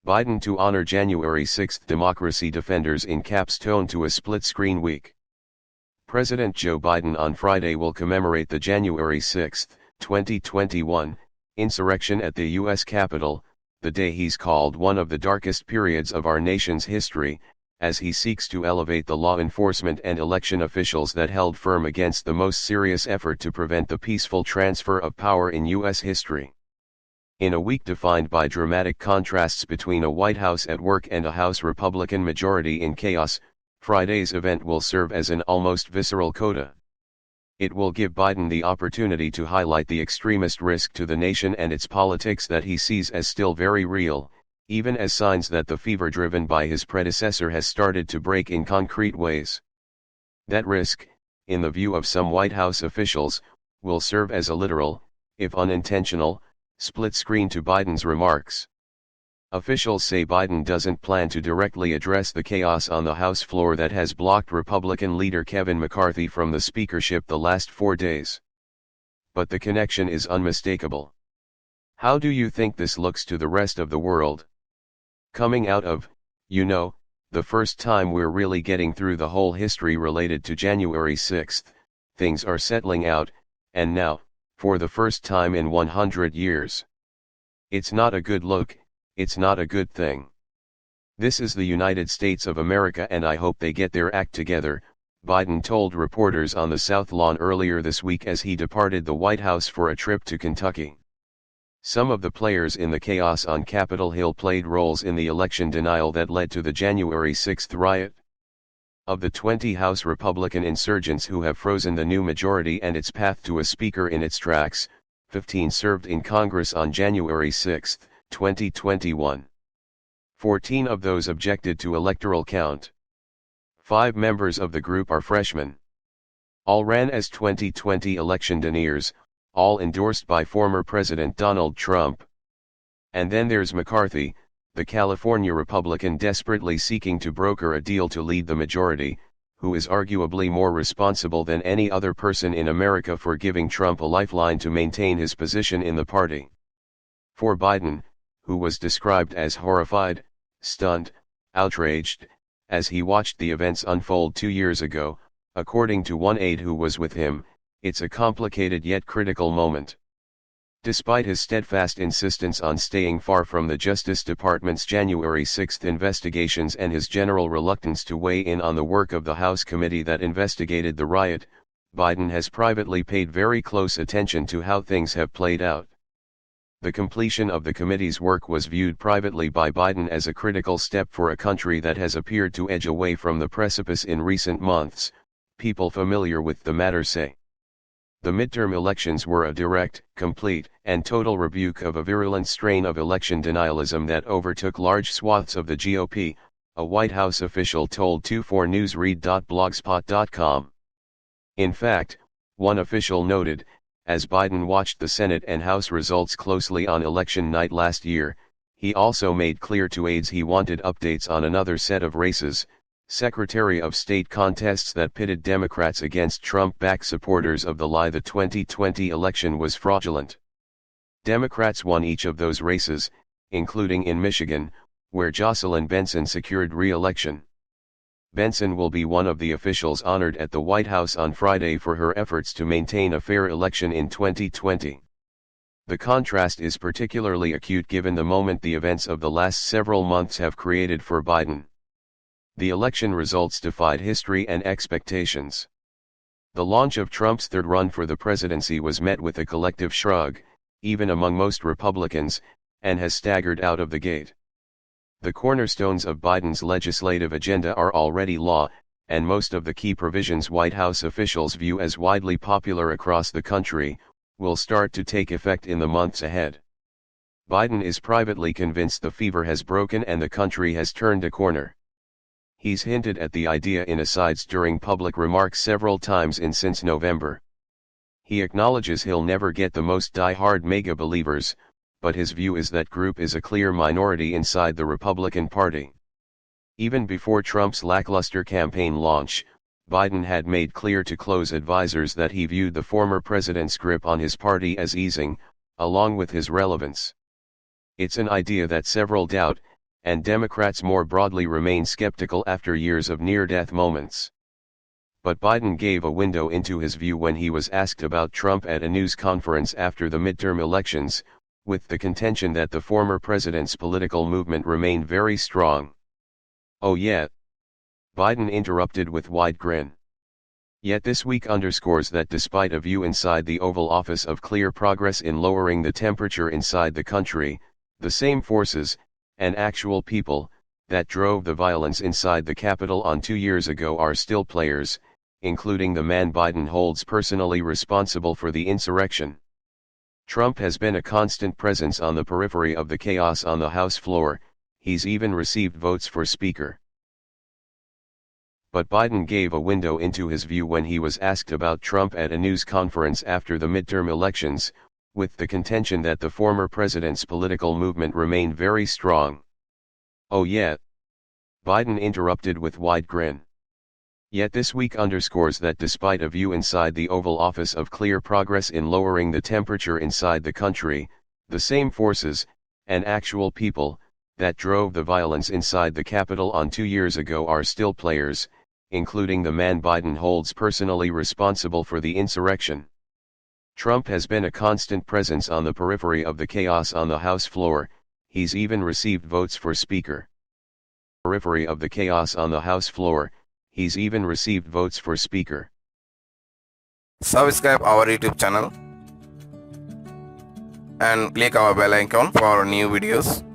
Biden to honor January 6 democracy defenders in capstone to a split-screen week. President Joe Biden on Friday will commemorate the January 6, 2021, insurrection at the U.S. Capitol, the day he's called one of the darkest periods of our nation's history, as he seeks to elevate the law enforcement and election officials that held firm against the most serious effort to prevent the peaceful transfer of power in U.S. history. In a week defined by dramatic contrasts between a White House at work and a House Republican majority in chaos, Friday's event will serve as an almost visceral coda. It will give Biden the opportunity to highlight the extremist risk to the nation and its politics that he sees as still very real, even as signs that the fever driven by his predecessor has started to break in concrete ways. That risk, in the view of some White House officials, will serve as a literal, if unintentional, split screen to Biden's remarks. Officials say Biden doesn't plan to directly address the chaos on the House floor that has blocked Republican leader Kevin McCarthy from the speakership the last 4 days. But the connection is unmistakable. How do you think this looks to the rest of the world? Coming out of, the first time we're really getting through the whole history related to January 6, things are settling out, and now, for the first time in 100 years. It's not a good look, it's not a good thing. This is the United States of America and I hope they get their act together, Biden told reporters on the South Lawn earlier this week as he departed the White House for a trip to Kentucky. Some of the players in the chaos on Capitol Hill played roles in the election denial that led to the January 6 riot. Of the 20 House Republican insurgents who have frozen the new majority and its path to a speaker in its tracks, 15 served in Congress on January 6, 2021. 14 of those objected to electoral count. 5 members of the group are freshmen. All ran as 2020 election deniers, all endorsed by former President Donald Trump. And then there's McCarthy, the California Republican desperately seeking to broker a deal to lead the majority, who is arguably more responsible than any other person in America for giving Trump a lifeline to maintain his position in the party. For Biden, who was described as horrified, stunned, outraged, as he watched the events unfold 2 years ago, according to one aide who was with him, it's a complicated yet critical moment. Despite his steadfast insistence on staying far from the Justice Department's January 6 investigations and his general reluctance to weigh in on the work of the House committee that investigated the riot, Biden has privately paid very close attention to how things have played out. The completion of the committee's work was viewed privately by Biden as a critical step for a country that has appeared to edge away from the precipice in recent months, people familiar with the matter say. The midterm elections were a direct, complete, and total rebuke of a virulent strain of election denialism that overtook large swaths of the GOP, a White House official told 24newsread.blogspot.com. In fact, one official noted, as Biden watched the Senate and House results closely on election night last year, he also made clear to aides he wanted updates on another set of races, Secretary of State contests that pitted Democrats against Trump-backed supporters of the lie the 2020 election was fraudulent. Democrats won each of those races, including in Michigan, where Jocelyn Benson secured re-election. Benson will be one of the officials honored at the White House on Friday for her efforts to maintain a fair election in 2020. The contrast is particularly acute given the moment the events of the last several months have created for Biden. The election results defied history and expectations. The launch of Trump's third run for the presidency was met with a collective shrug, even among most Republicans, and has staggered out of the gate. The cornerstones of Biden's legislative agenda are already law, and most of the key provisions White House officials view as widely popular across the country, will start to take effect in the months ahead. Biden is privately convinced the fever has broken and the country has turned a corner. He's hinted at the idea in asides during public remarks several times since November. He acknowledges he'll never get the most die-hard mega believers, but his view is that group is a clear minority inside the Republican Party. Even before Trump's lackluster campaign launch, Biden had made clear to close advisors that he viewed the former president's grip on his party as easing, along with his relevance. It's an idea that several doubt, and Democrats more broadly remain skeptical after years of near-death moments. But Biden gave a window into his view when he was asked about Trump at a news conference after the midterm elections, with the contention that the former president's political movement remained very strong. "Oh yeah?" Biden interrupted with wide grin. Yet this week underscores that despite a view inside the Oval Office of clear progress in lowering the temperature inside the country, the same forces, and actual people, that drove the violence inside the Capitol on 2 years ago are still players, including the man Biden holds personally responsible for the insurrection. Trump has been a constant presence on the periphery of the chaos on the House floor, he's even received votes for Speaker. But Biden gave a window into his view when he was asked about Trump at a news conference after the midterm elections, with the contention that the former president's political movement remained very strong. "Oh yeah?" Biden interrupted with wide grin. Yet this week underscores that despite a view inside the Oval Office of clear progress in lowering the temperature inside the country, the same forces, and actual people, that drove the violence inside the Capitol on 2 years ago are still players, including the man Biden holds personally responsible for the insurrection. Trump has been a constant presence on the periphery of the chaos on the House floor, he's even received votes for Speaker. Periphery of the chaos on the House floor, he's even received votes for Speaker. Subscribe our YouTube channel and click our bell icon for new videos.